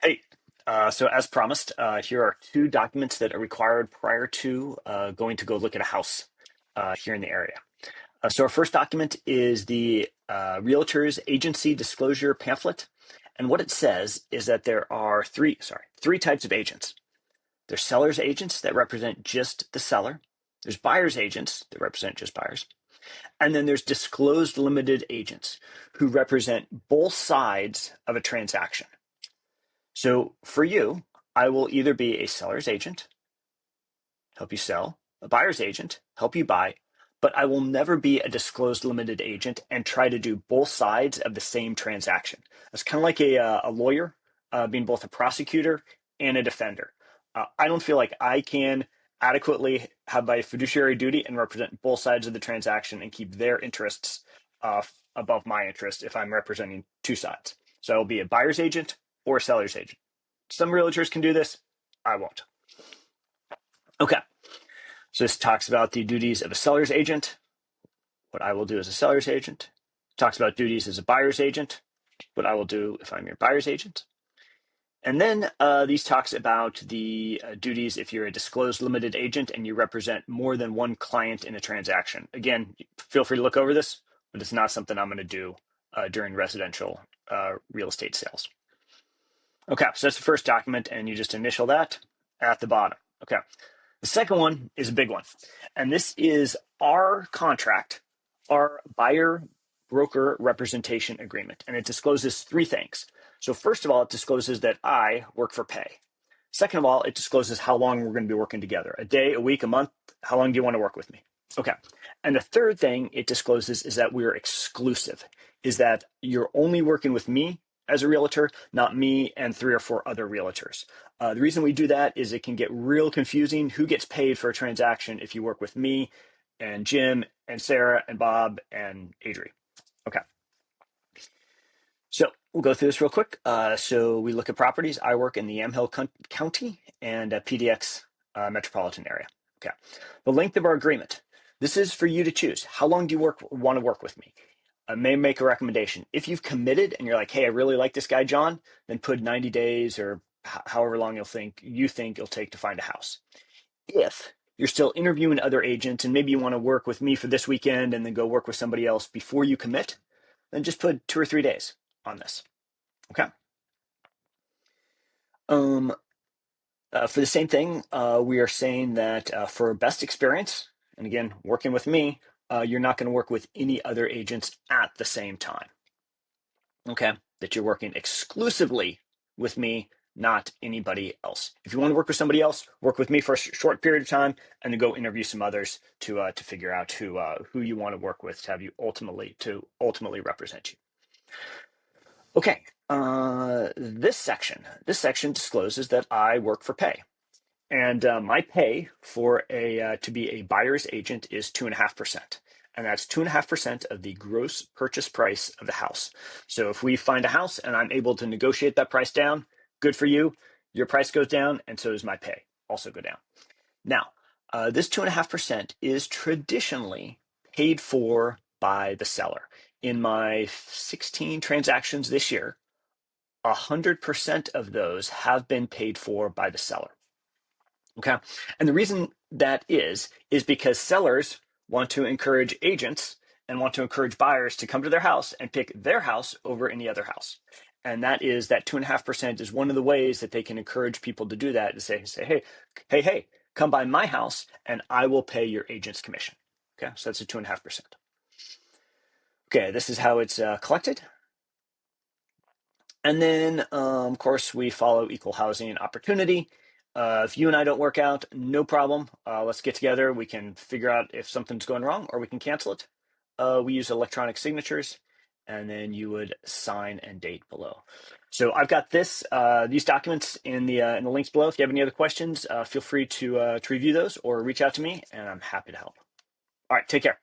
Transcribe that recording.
Hey, so as promised, here are two documents that are required prior to going to go look at a house here in the area. So our first document is the Realtor's Agency Disclosure Pamphlet. And what it says is that there are three types of agents. There's seller's agents that represent just the seller. There's buyer's agents that represent just buyers. And then there's disclosed limited agents who represent both sides of a transaction. So for you, I will either be a seller's agent, help you sell, a buyer's agent, help you buy, but I will never be a disclosed limited agent and try to do both sides of the same transaction. It's kind of like a lawyer being both a prosecutor and a defender. I don't feel like I can adequately have my fiduciary duty and represent both sides of the transaction and keep their interests above my interest if I'm representing two sides. So I'll be a buyer's agent or a seller's agent. Some realtors can do this. I won't. Okay. So this talks about the duties of a seller's agent, what I will do as a seller's agent. Talks about duties as a buyer's agent, what I will do if I'm your buyer's agent. And then these talks about the duties if you're a disclosed limited agent and you represent more than one client in a transaction. Again, feel free to look over this, but it's not something I'm going to do during residential real estate sales. Okay, so that's the first document, and you just initial that at the bottom. Okay, the second one is a big one, and this is our contract, our buyer broker representation agreement, and it discloses three things. So first of all, it discloses that I work for pay. Second of all, it discloses how long we're going to be working together, a day, a week, a month. How long do you want to work with me? Okay. And the third thing it discloses is that we're exclusive, is that you're only working with me as a realtor, not me and three or four other realtors. The reason we do that is it can get real confusing who gets paid for a transaction if you work with me and Jim and Sarah and Bob and Adri. Okay. So we'll go through this real quick. So we look at properties. I work in the Yamhill County and PDX metropolitan area. Okay. The length of our agreement. This is for you to choose. How long do you want to work with me? I may make a recommendation. If you've committed and you're like, hey, I really like this guy, John, then put 90 days or however long you think it'll take to find a house. If you're still interviewing other agents and maybe you want to work with me for this weekend and then go work with somebody else before you commit, then just put 2 or 3 days on this. Okay. For the same thing, we are saying that for best experience, and again, working with me, you're not going to work with any other agents at the same time. Okay, that you're working exclusively with me, not anybody else. If you want to work with somebody else, work with me for a short period of time, and then go interview some others to figure out who you want to work with to have you ultimately represent you. Okay, this section discloses that I work for pay. And my pay for to be a buyer's agent is 2.5%. And that's 2.5% of the gross purchase price of the house. So if we find a house and I'm able to negotiate that price down, good for you. Your price goes down, and so does my pay also go down. Now, this 2.5% is traditionally paid for by the seller. In my 16 transactions this year, 100% of those have been paid for by the seller. Okay. And the reason that is because sellers want to encourage agents and want to encourage buyers to come to their house and pick their house over any other house. And that is that 2.5% is one of the ways that they can encourage people to do that, to say, hey, come by my house and I will pay your agent's commission. Okay. So that's a 2.5%. Okay. This is how it's collected. And then, of course, we follow equal housing opportunity. If you and I don't work out, no problem. Let's get together. We can figure out if something's going wrong or we can cancel it. We use electronic signatures, and then you would sign and date below. So I've got these documents in the links below. If you have any other questions, feel free to review those or reach out to me, and I'm happy to help. All right, take care.